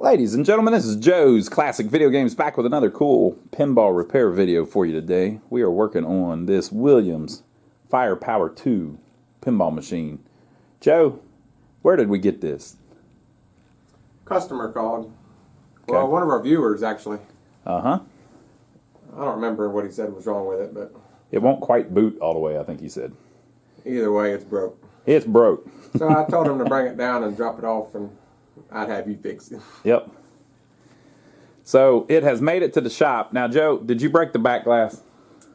Ladies and gentlemen, this is Joe's Classic Video Games back with another cool pinball repair video for you today. We are working on this Williams Firepower 2 pinball machine. Joe, where did we get this? Customer called. Okay. Well, one of our viewers actually. Uh-huh. I don't remember what he said was wrong with it, but It won't quite boot all the way, I think he said. either way, it's broke. It's broke. So I told him to bring it down and drop it off, and I'd have you fix it. Yep. So it has made it to the shop. Now, Joe, did you break the back glass?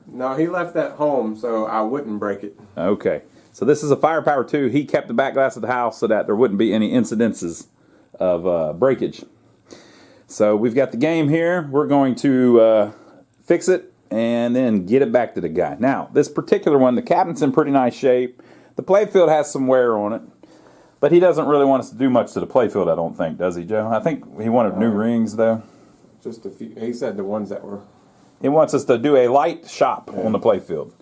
No, he left that home, so I wouldn't break it. Okay. So this is a Firepower 2. He kept the back glass of the house so that there wouldn't be any incidences of breakage. So we've got the game here. We're going to fix it and then get it back to the guy. Now, this particular one, the cabinet's in pretty nice shape. The playfield has some wear on it. But he doesn't really want us to do much to the playfield, I don't think, does he, Joe? I think he wanted new rings, though. Just a few. He said the ones that were. He wants us to do a light shop on the playfield.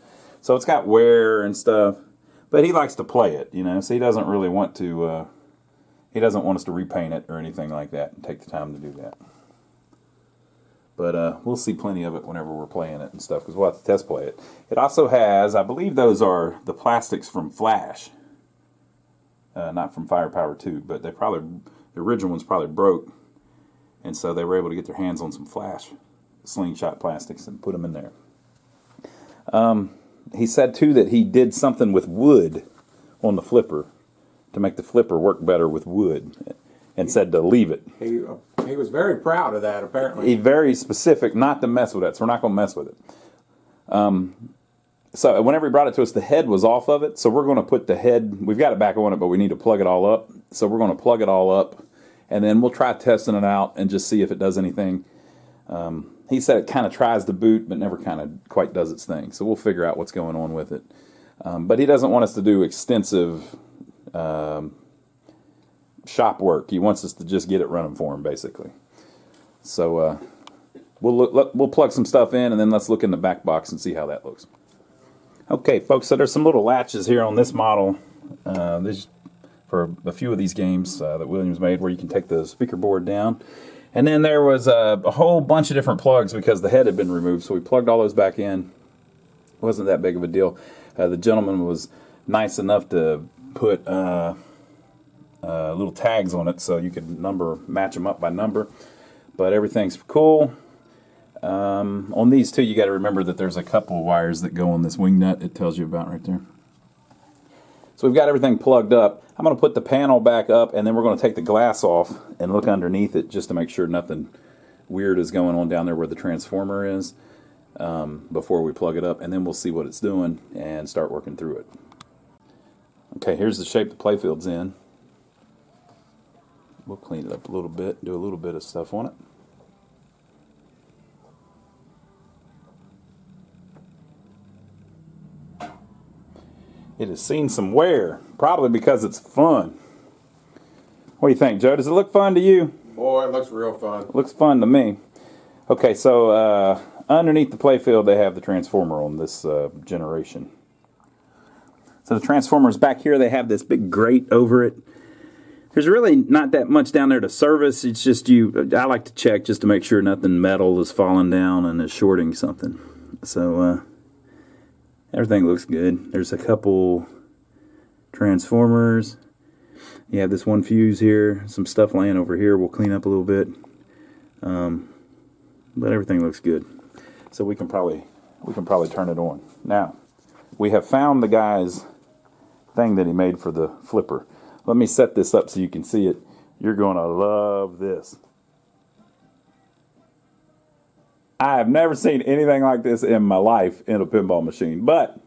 So it's got wear and stuff. But he likes to play it, you know, so he doesn't really want to, he doesn't want us to repaint it or anything like that and take the time to do that. But we'll see plenty of it whenever we're playing it and stuff, because we'll have to test play it. It also has, I believe those are the plastics from Flash. Not from Firepower 2, but the original ones probably broke, and so they were able to get their hands on some Flash slingshot plastics and put them in there. He said too that he did something with wood on the flipper to make the flipper work better with wood, and said to leave it. He was very proud of that, apparently. He's very specific not to mess with it, so we're not going to mess with it. So whenever he brought it to us, the head was off of it. So we're going to put the head, we've got it back on it, but we need to plug it all up. So we're going to plug it all up, and then we'll try testing it out and just see if it does anything. He said it kind of tries to boot, but never kind of quite does its thing. So we'll figure out what's going on with it. But he doesn't want us to do extensive shop work. He wants us to just get it running for him, basically. So we'll plug some stuff in, and then let's look in the back box and see how that looks. Okay, folks, so there's some little latches here on this model. This for a few of these games that Williams made, where you can take the speaker board down. And then there was a whole bunch of different plugs because the head had been removed, so we plugged all those back in. It wasn't that big of a deal. The gentleman was nice enough to put little tags on it so you could match them up by number. But everything's cool. On these two, you got to remember that there's a couple of wires that go on this wing nut. It tells you about right there. So we've got everything plugged up. I'm going to put the panel back up, and then we're going to take the glass off and look underneath it just to make sure nothing weird is going on down there where the transformer is before we plug it up, and then we'll see what it's doing and start working through it. Okay, here's the shape the playfield's in. We'll clean it up a little bit, do a little bit of stuff on it. It has seen some wear, probably because it's fun. What do you think, Joe? Does it look fun to you? Boy, it looks real fun. It looks fun to me. Okay, so underneath the playfield, they have the transformer on this generation. So the transformer's back here. They have this big grate over it. There's really not that much down there to service. It's just I like to check just to make sure nothing metal is falling down and is shorting something. So everything looks good. There's a couple transformers. You have this one fuse here. Some stuff laying over here. We'll clean up a little bit. But everything looks good. So we can probably turn it on. Now, we have found the guy's thing that he made for the flipper. Let me set this up so you can see it. You're going to love this. I have never seen anything like this in my life in a pinball machine, but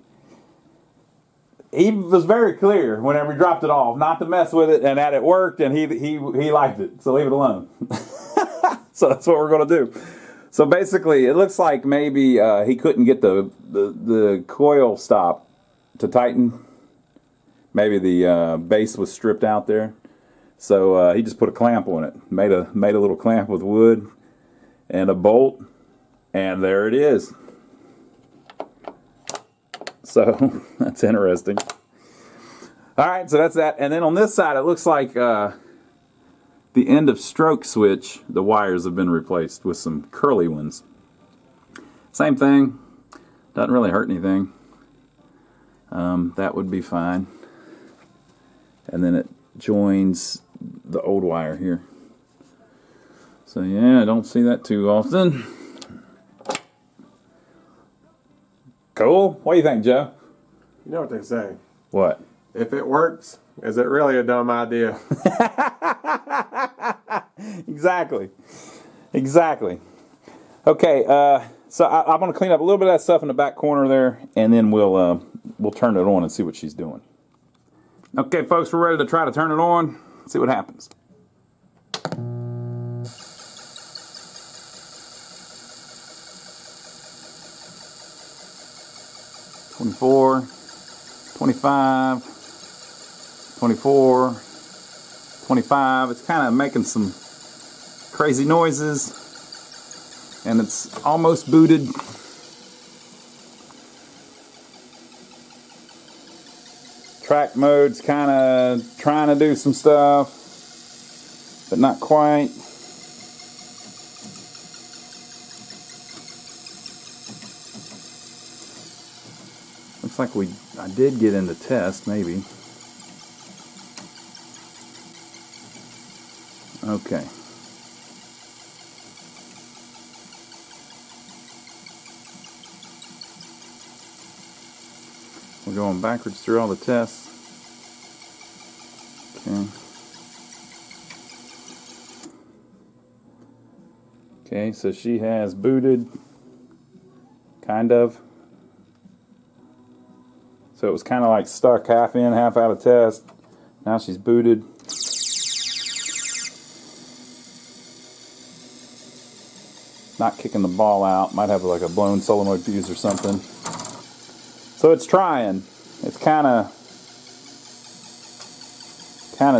he was very clear whenever he dropped it off not to mess with it, and that it worked, and he liked it, so leave it alone. So that's what we're going to do. So basically, it looks like maybe he couldn't get the coil stop to tighten. Maybe the base was stripped out there, so he just put a clamp on it. Made a little clamp with wood and a bolt. And there it is. So that's interesting. All right, so that's that. And then on this side, it looks like the end of stroke switch, the wires have been replaced with some curly ones. Same thing, doesn't really hurt anything. That would be fine. And then it joins the old wire here. So yeah, I don't see that too often. Cool. What do you think, Joe? You know what they say. What? If it works, is it really a dumb idea? Exactly. Okay, so I'm going to clean up a little bit of that stuff in the back corner there, and then we'll turn it on and see what she's doing. Okay, folks, we're ready to try to turn it on. See what happens. $24, $25, $24, $25. It's kind of making some crazy noises. And it's almost booted. Track mode's kind of trying to do some stuff, but not quite. Looks like I did get into test, maybe. Okay. We're going backwards through all the tests. Okay. Okay, so she has booted, kind of. So it was kind of like stuck half in, half out of test. Now she's booted. Not kicking the ball out. Might have like a blown solenoid fuse or something. So it's trying. It's kind of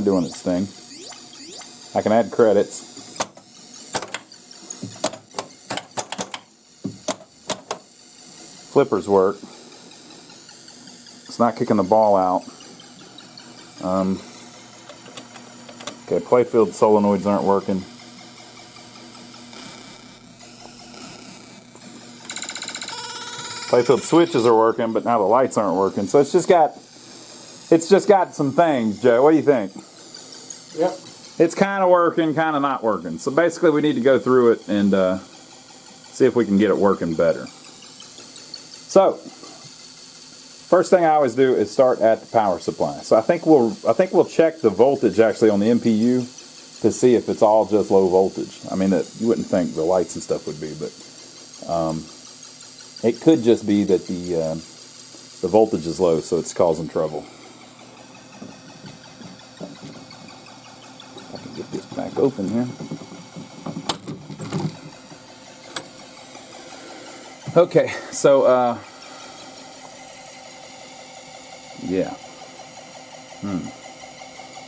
doing its thing. I can add credits. Flippers work. It's not kicking the ball out. Okay, playfield solenoids aren't working. Playfield switches are working, but now the lights aren't working. So it's just got some things, Joe. What do you think? Yep. It's kind of working, kind of not working. So basically we need to go through it and see if we can get it working better. So, first thing I always do is start at the power supply. So I think we'll check the voltage actually on the MPU to see if it's all just low voltage. I mean, you wouldn't think the lights and stuff would be, but it could just be that the voltage is low, so it's causing trouble. If I can get this back open here. Okay, so yeah.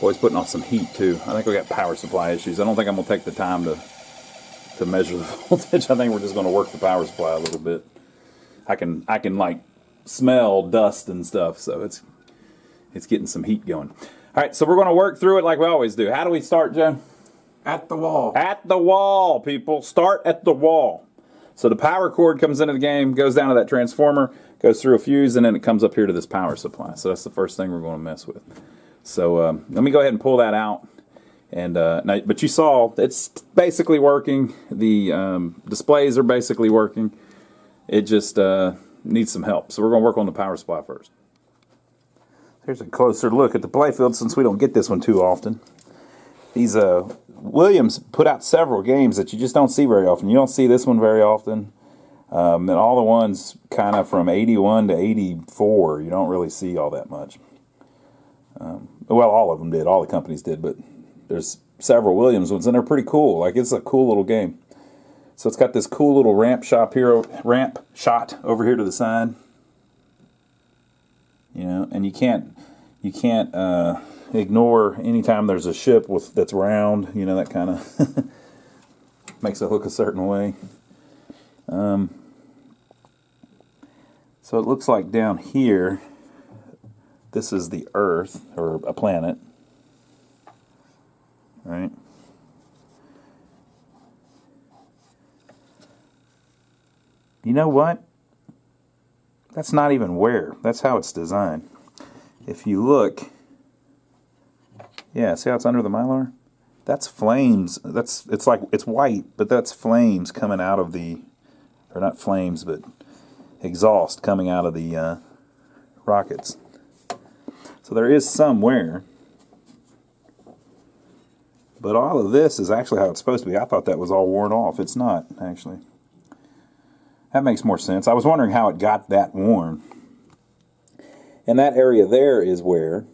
Boy, it's putting off some heat too. I think we got power supply issues. I don't think I'm gonna take the time to measure the voltage. I think we're just gonna work the power supply a little bit. I can like smell dust and stuff, so it's getting some heat going. All right, so we're gonna work through it like we always do. How do we start, Joe? At the wall. At the wall, people. Start at the wall. So the power cord comes into the game, goes down to that transformer, goes through a fuse, and then it comes up here to this power supply. So that's the first thing we're going to mess with. So let me go ahead and pull that out. And but you saw it's basically working. The displays are basically working. It just needs some help. So we're going to work on the power supply first. Here's a closer look at the playfield since we don't get this one too often. These Williams put out several games that you just don't see very often. You don't see this one very often. And all the ones kind of from 81 to 84, you don't really see all that much. Well, all of them did. All the companies did. But there's several Williams ones, and they're pretty cool. Like, it's a cool little game. So it's got this cool little ramp shot over here to the side. You know, and you can't ignore anytime there's a ship that's round, you know, that kind of makes it look a certain way. So it looks like down here, this is the Earth, or a planet, right? You know what? That's not even wear. That's how it's designed. If you look, yeah, see how it's under the Mylar? That's flames. It's white, but that's flames coming out of the, or not flames, but exhaust coming out of the rockets. So there is some wear. But all of this is actually how it's supposed to be. I thought that was all worn off. It's not, actually. That makes more sense. I was wondering how it got that worn. And that area there is wear,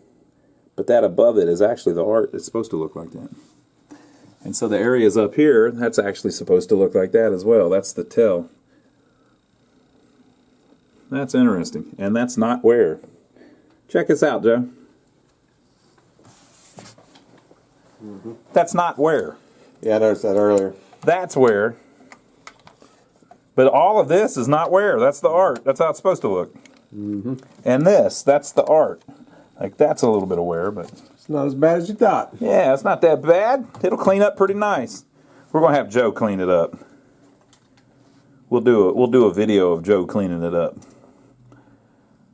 but that above it is actually the art. It's supposed to look like that. And so the areas up here, that's actually supposed to look like that as well. That's the tell. That's interesting. And that's not wear. Check this out, Joe. That's not wear. Yeah, I noticed that earlier. That's wear. But all of this is not wear. That's the art. That's how it's supposed to look. And this, that's the art. Like, that's a little bit of wear, but It's not as bad as you thought. yeah, it's not that bad. It'll clean up pretty nice. We're going to have Joe clean it up. We'll do a video of Joe cleaning it up.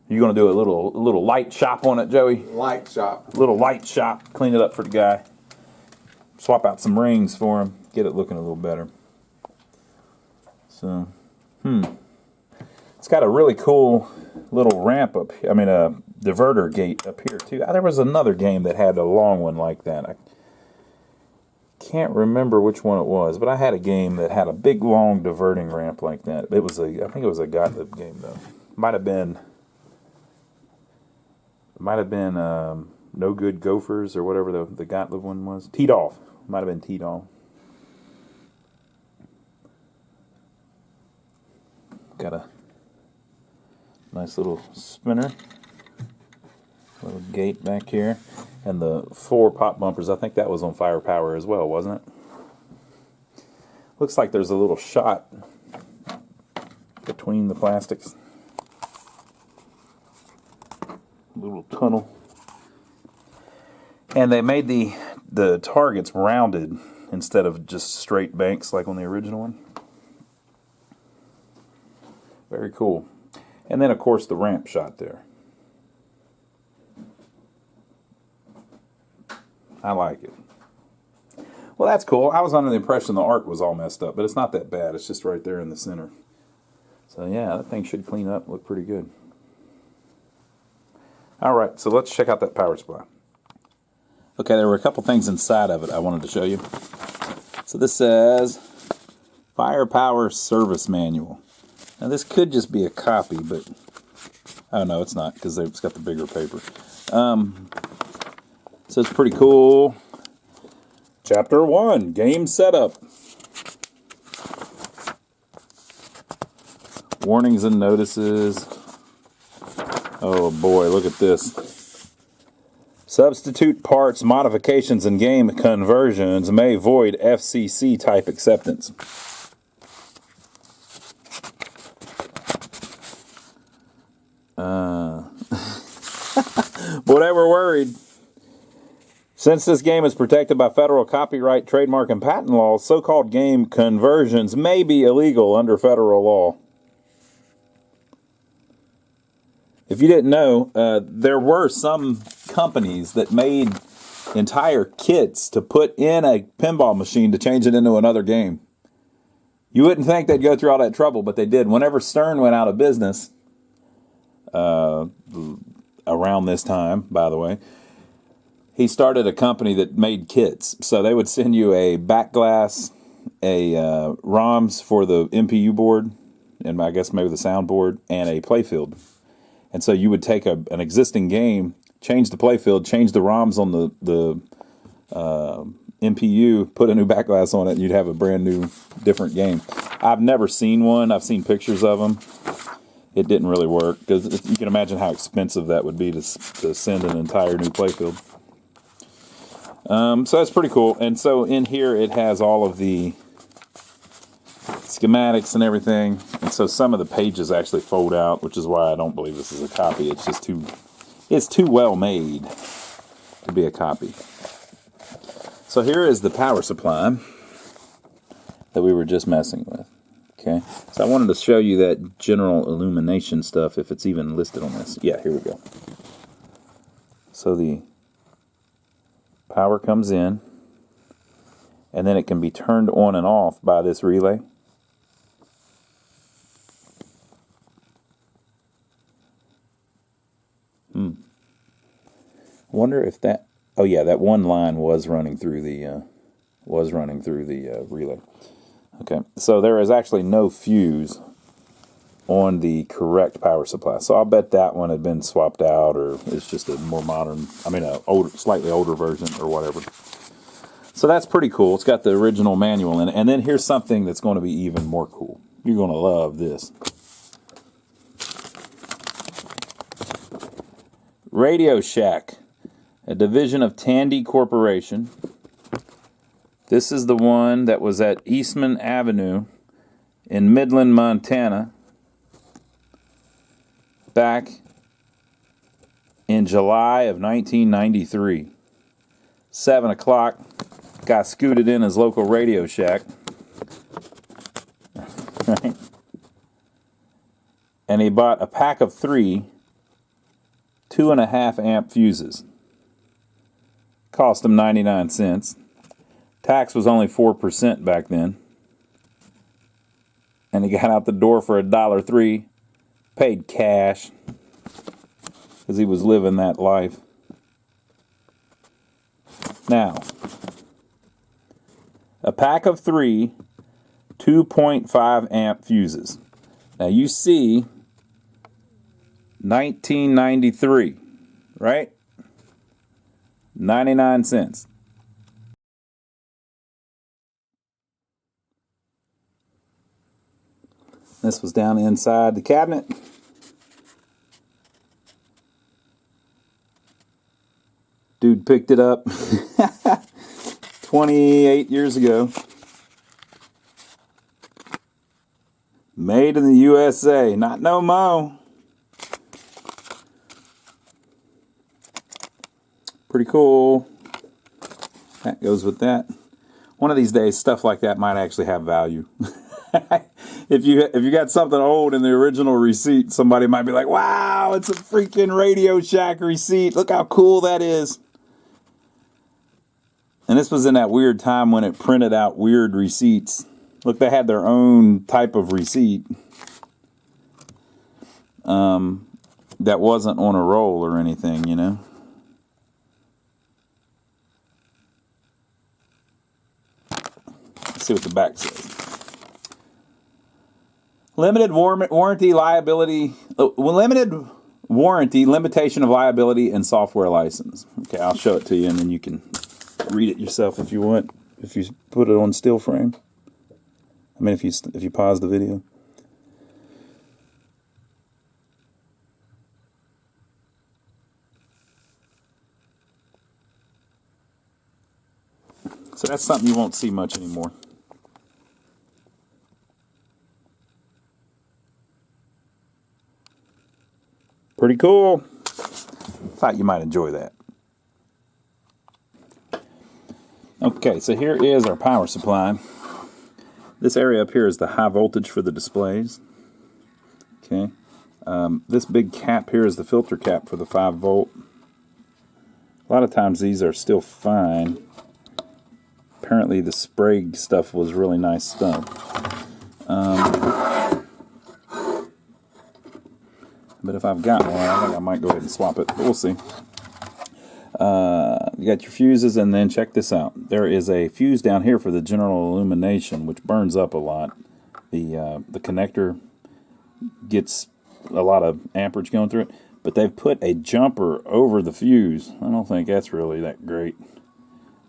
You going to do a little light shop on it, Joey? Light shop. Little light shop. Clean it up for the guy. Swap out some rings for him. Get it looking a little better. So, it's got a really cool little ramp up here. I mean, a diverter gate up here, too. There was another game that had a long one like that. I can't remember which one it was, but I had a game that had a big, long diverting ramp like that. I think it was a Gottlieb game, though. Might have been No Good Gophers or whatever the Gottlieb one was. T-Dolph. Might have been T-Dolph. Got a nice little spinner. Little gate back here. And the 4 pop bumpers, I think that was on firepower as well, wasn't it? Looks like there's a little shot between the plastics. Little tunnel. And they made the targets rounded instead of just straight banks like on the original one. Very cool. And then, of course, the ramp shot there. I like it. Well, that's cool. I was under the impression the art was all messed up, but it's not that bad. It's just right there in the center. So, yeah, that thing should clean up, look pretty good. All right, so let's check out that power supply. Okay, there were a couple things inside of it I wanted to show you. So this says Firepower Service Manual. Now this could just be a copy, but oh no, it's not because it's got the bigger paper. So it's pretty cool. Chapter 1, Game Setup. Warnings and notices. Oh boy, look at this. Substitute parts, modifications, and game conversions may void FCC type acceptance. Whatever, worried. Since this game is protected by federal copyright, trademark, and patent laws, so-called game conversions may be illegal under federal law. If you didn't know, there were some companies that made entire kits to put in a pinball machine to change it into another game. You wouldn't think they'd go through all that trouble, but they did. Whenever Stern went out of business, around this time, by the way, he started a company that made kits. So they would send you a back glass, a ROMs for the MPU board, and I guess maybe the soundboard, and a playfield. And so you would take an existing game, change the playfield, change the ROMs on the MPU, put a new back glass on it, and you'd have a brand new, different game. I've never seen one. I've seen pictures of them. It didn't really work because you can imagine how expensive that would be to send an entire new playfield. So that's pretty cool. And so in here it has all of the schematics and everything. And so some of the pages actually fold out, which is why I don't believe this is a copy. It's just too well made to be a copy. So here is the power supply that we were just messing with. Okay, so I wanted to show you that general illumination stuff, if it's even listed on this. Yeah, here we go. So the power comes in, and then it can be turned on and off by this relay. Wonder if that. Oh yeah, that one line was running through the relay. Okay, so there is actually no fuse on the correct power supply. So I'll bet that one had been swapped out, or it's just a more modern, slightly older version or whatever. So that's pretty cool. It's got the original manual in it. And then here's something that's going to be even more cool. You're going to love this. Radio Shack, a division of Tandy Corporation. This is the one that was at Eastman Avenue in Midland, Montana, back in July of 1993. 7 o'clock, guy scooted in his local Radio Shack. Right? And he bought a pack of 3 2.5 amp fuses. Cost him 99 cents. Tax was only 4% back then. And he got out the door for $1.03. Paid cash. Because he was living that life. Now, a pack of 3 2.5 amp fuses. Now you see 1993, right? 99 cents. This was down inside the cabinet. Dude picked it up 28 years ago. Made in the USA, not no mo. Pretty cool. That goes with that. One of these days, stuff like that might actually have value. If you got something old in the original receipt, somebody might be like, "Wow, it's a freaking Radio Shack receipt. Look how cool that is." And this was in that weird time when it printed out weird receipts. Look, they had their own type of receipt that wasn't on a roll or anything, you know. Let's see what the back says. Limited warranty, limitation of liability, and software license. Okay, I'll show it to you, and then you can read it yourself if you want. If you put it on still frame. I mean, if you pause the video. So that's something you won't see much anymore. Pretty cool. Thought you might enjoy that. Okay, so here is our power supply. This area up here is the high voltage for the displays. Okay. This big cap here is the filter cap for the 5 volt. A lot of times these are still fine. Apparently the spray stuff was really nice stuff. But if I've got one, I think I might go ahead and swap it. But we'll see. You got your fuses, and then check this out. There is a fuse down here for the general illumination, which burns up a lot. The connector gets a lot of amperage going through it, but they've put a jumper over the fuse. I don't think that's really that great.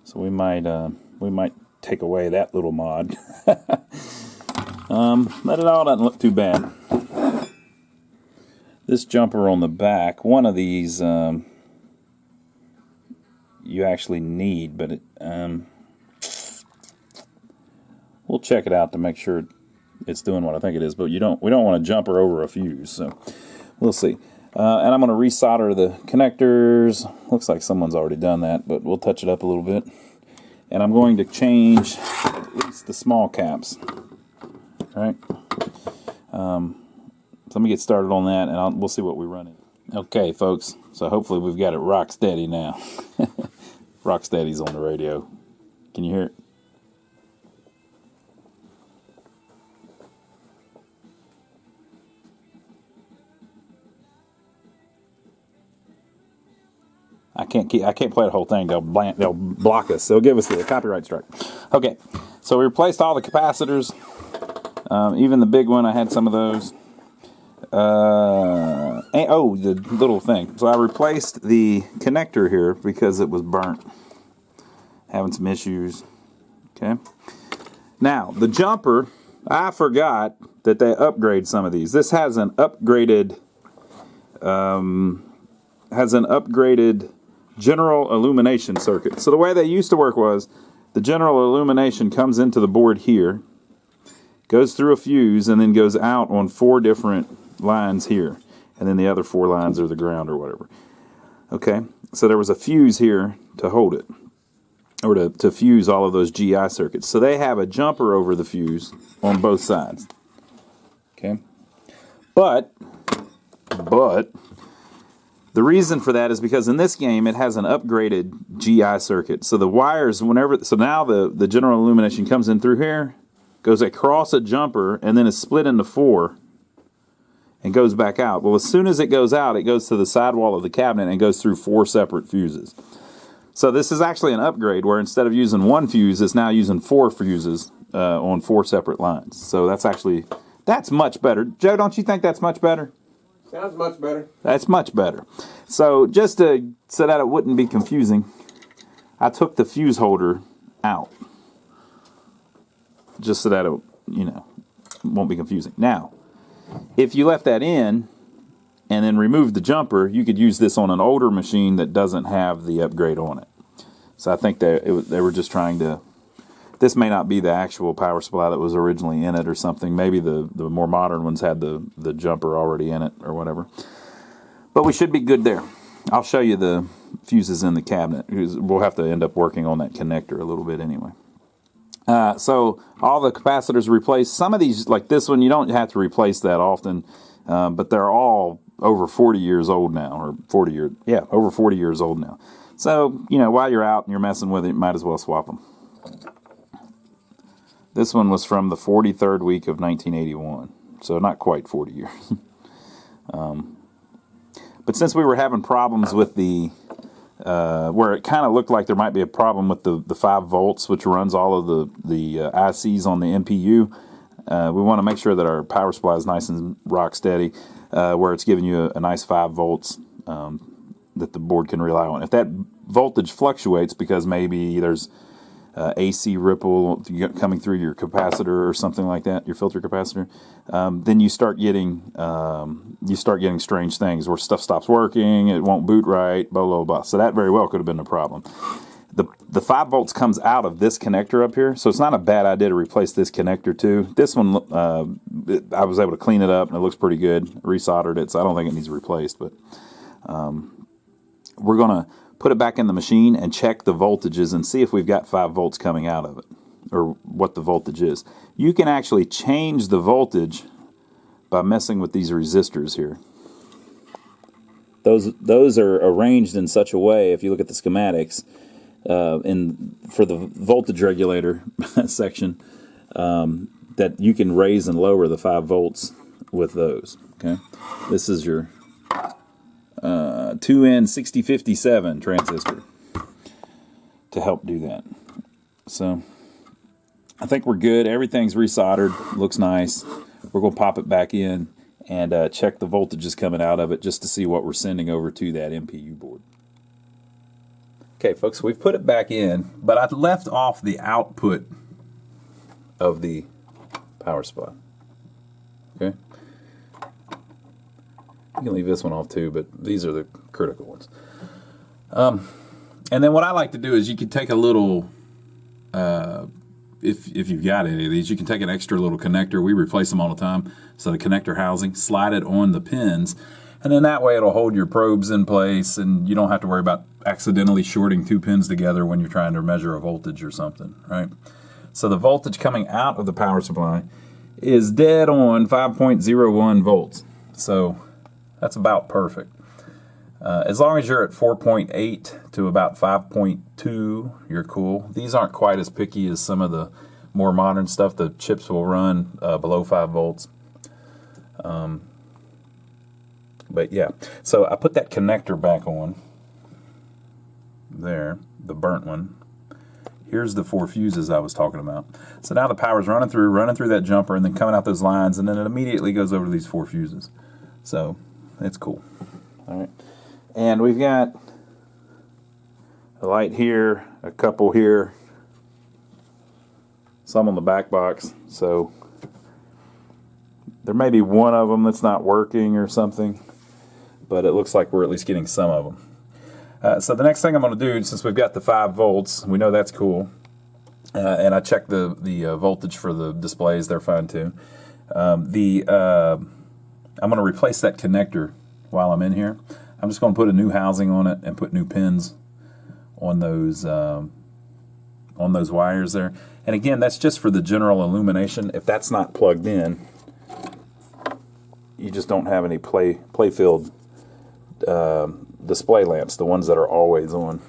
So we might take away that little mod. But it all doesn't look too bad. This jumper on the back, one of these you actually need, but we'll check it out to make sure it's doing what I think it is. But we don't want to jumper over a fuse, so we'll see. And I'm going to resolder the connectors. Looks like someone's already done that, but we'll touch it up a little bit. And I'm going to change at least the small caps. All right. So let me get started on that, and we'll see what we run in. Okay, folks. So hopefully we've got it rock steady now. Rock steady's on the radio. Can you hear it? I can't play the whole thing. They'll block us. They'll give us the copyright strike. Okay, so we replaced all the capacitors. Even the big one, I had some of those. The little thing. So I replaced the connector here because it was burnt. Having some issues. Okay. Now, the jumper, I forgot that they upgrade some of these. This has an upgraded general illumination circuit. So the way they used to work was the general illumination comes into the board here, goes through a fuse, and then goes out on 4 different lines here, and then the other 4 lines are the ground or whatever. Okay, so there was a fuse here to hold it, or to fuse all of those GI circuits. So they have a jumper over the fuse on both sides. Okay, but the reason for that is because in this game it has an upgraded GI circuit. So the wires, so now the general illumination comes in through here, goes across a jumper, and then is split into 4 and goes back out. Well, as soon as it goes out, it goes to the sidewall of the cabinet and goes through 4 separate fuses. So this is actually an upgrade where instead of using 1 fuse, it's now using 4 fuses on 4 separate lines. So that's much better. Joe, don't you think that's much better? Sounds much better. That's much better. So just so that it wouldn't be confusing, I took the fuse holder out. Just so that it, won't be confusing. Now, if you left that in and then removed the jumper, you could use this on an older machine that doesn't have the upgrade on it. So I think they were just trying to... This may not be the actual power supply that was originally in it or something. Maybe the more modern ones had the jumper already in it or whatever. But we should be good there. I'll show you the fuses in the cabinet. We'll have to end up working on that connector a little bit anyway. So all the capacitors are replaced. Some of these, like this one, you don't have to replace that often, but they're all over 40 years old now, or over 40 years old now. So, while you're out and you're messing with it, you might as well swap them. This one was from the 43rd week of 1981, so not quite 40 years. But since we were having problems with the where it kind of looked like there might be a problem with the 5 volts, which runs all of the ICs on the MPU. We want to make sure that our power supply is nice and rock steady, where it's giving you a nice 5 volts that the board can rely on. If that voltage fluctuates because maybe there's AC ripple coming through your capacitor or something like that, your filter capacitor, then you start getting strange things where stuff stops working, it won't boot right, blah blah blah. So that very well could have been a problem. The 5 volts comes out of this connector up here, so it's not a bad idea to replace this connector too. This one, I was able to clean it up and it looks pretty good. Resoldered it, so I don't think it needs replaced. But we're gonna put it back in the machine and check the voltages and see if we've got 5 volts coming out of it, or what the voltage is. You can actually change the voltage by messing with these resistors here. Those are arranged in such a way, if you look at the schematics, for the voltage regulator section, that you can raise and lower the 5 volts with those. Okay, this is your 2N6057 transistor to help do that. So I think we're good. Everything's resoldered. Looks nice. We're going to pop it back in and check the voltages coming out of it just to see what we're sending over to that MPU board. Okay, folks, we've put it back in, but I left off the output of the power supply. Okay. You can leave this one off too, but these are the critical ones. And then what I like to do is you can take a little, if you've got any of these, you can take an extra little connector. We replace them all the time. So the connector housing, slide it on the pins, and then that way it'll hold your probes in place, and you don't have to worry about accidentally shorting 2 pins together when you're trying to measure a voltage or something, right? So the voltage coming out of the power supply is dead on 5.01 volts. So that's about perfect. As long as you're at 4.8 to about 5.2, you're cool. These aren't quite as picky as some of the more modern stuff. The chips will run below 5 volts. But yeah, so I put that connector back on. There, the burnt one. Here's the 4 fuses I was talking about. So now the power's running through that jumper and then coming out those lines, and then it immediately goes over to these 4 fuses. So it's cool. All right. And we've got a light here, a couple here, some on the back box. So there may be one of them that's not working or something, but it looks like we're at least getting some of them. So the next thing I'm going to do, since we've got the 5 volts, we know that's cool, and I checked the voltage for the displays, they're fine too. I'm going to replace that connector while I'm in here. I'm just going to put a new housing on it and put new pins on those wires there. And again, that's just for the general illumination. If that's not plugged in, you just don't have any play-filled display lamps, the ones that are always on.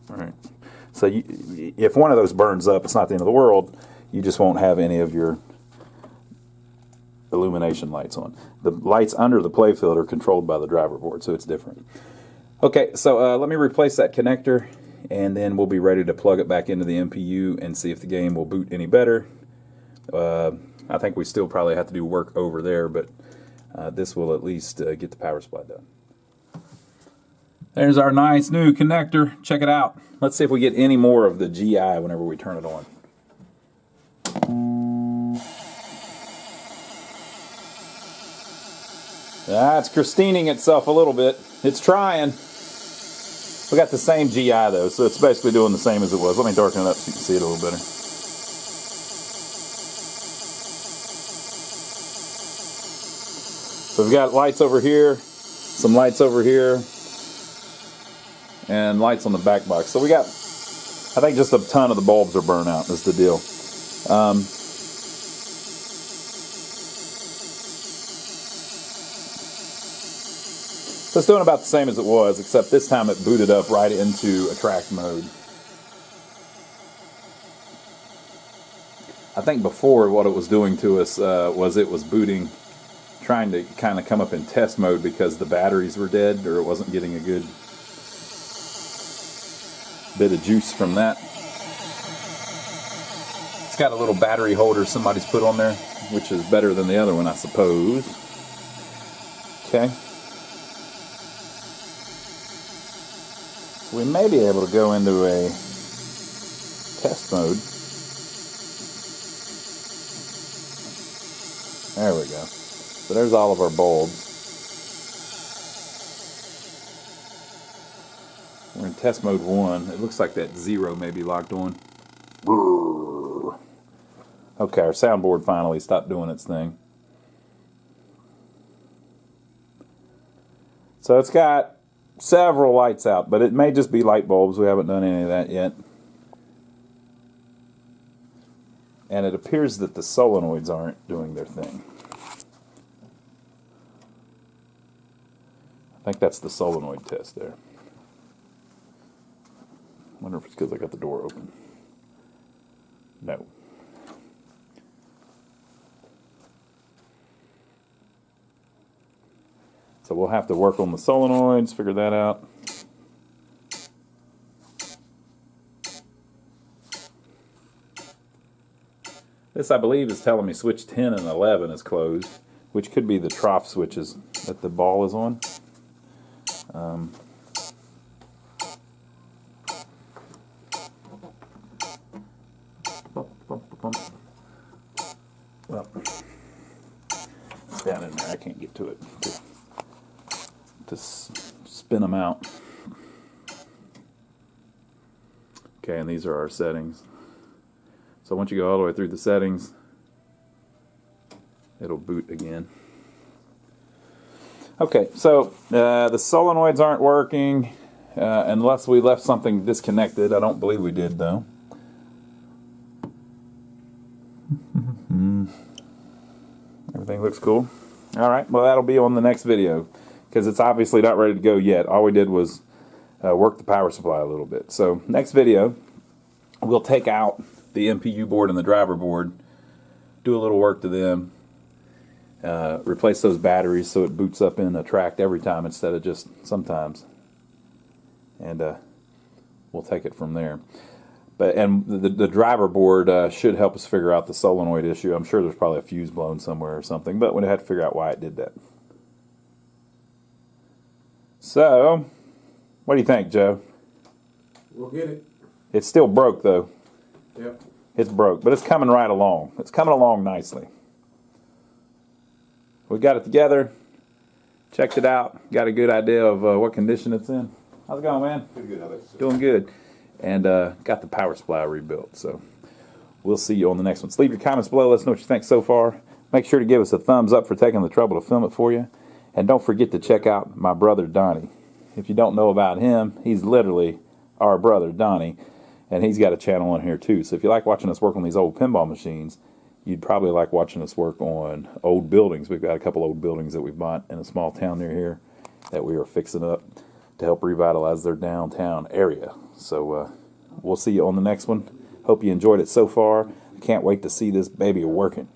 All right. So if one of those burns up, it's not the end of the world. You just won't have any of your illumination lights on. The lights under the play field are controlled by the driver board, so it's different. Okay, so let me replace that connector, and then we'll be ready to plug it back into the MPU and see if the game will boot any better. I think we still probably have to do work over there, but this will at least get the power supply done. There's our nice new connector. Check it out. Let's see if we get any more of the GI whenever we turn it on. It's Christining itself a little bit. It's trying. We got the same GI though, so it's basically doing the same as it was. Let me darken it up so you can see it a little better. So we've got lights over here, some lights over here, and lights on the back box. So we got, I think just a ton of the bulbs are burnt out is the deal. So it's doing about the same as it was, except this time it booted up right into attract mode. I think before what it was doing to us was it was booting, trying to kind of come up in test mode because the batteries were dead, or it wasn't getting a good bit of juice from that. It's got a little battery holder somebody's put on there, which is better than the other one, I suppose. Okay. We may be able to go into a test mode. There we go. So there's all of our bulbs. We're in test mode 1. It looks like that 0 may be locked on. Okay, our soundboard finally stopped doing its thing. So it's got several lights out, but it may just be light bulbs. We haven't done any of that yet. And it appears that the solenoids aren't doing their thing. I think that's the solenoid test there. Wonder if it's because I got the door open. No. So we'll have to work on the solenoids, figure that out. This, I believe, is telling me switch 10 and 11 is closed, which could be the trough switches that the ball is on. Well, it's down in there. I can't get to it to spin them out. Okay, and these are our settings. So once you go all the way through the settings, it'll boot again. Okay, so the solenoids aren't working unless we left something disconnected. I don't believe we did, though. Everything looks cool. All right, well, that'll be on the next video because it's obviously not ready to go yet. All we did was work the power supply a little bit. So next video, we'll take out the MPU board and the driver board, do a little work to them, replace those batteries so it boots up in a tract every time instead of just sometimes. And we'll take it from there. And the driver board should help us figure out the solenoid issue. I'm sure there's probably a fuse blown somewhere or something, but we'd have to figure out why it did that. So, what do you think, Joe? We'll get it. It's still broke, though. Yep. It's broke, but it's coming right along. It's coming along nicely. We got it together, checked it out, got a good idea of what condition it's in. How's it going, man? Pretty good, Alex. Doing good. And got the power supply rebuilt. So we'll see you on the next one. So leave your comments below. Let us know what you think so far. Make sure to give us a thumbs up for taking the trouble to film it for you. And don't forget to check out my brother, Donnie. If you don't know about him, he's literally our brother, Donnie. And he's got a channel on here, too. So if you like watching us work on these old pinball machines, you'd probably like watching us work on old buildings. We've got a couple old buildings that we bought in a small town near here that we are fixing up to help revitalize their downtown area. So we'll see you on the next one. Hope you enjoyed it so far. Can't wait to see this baby working.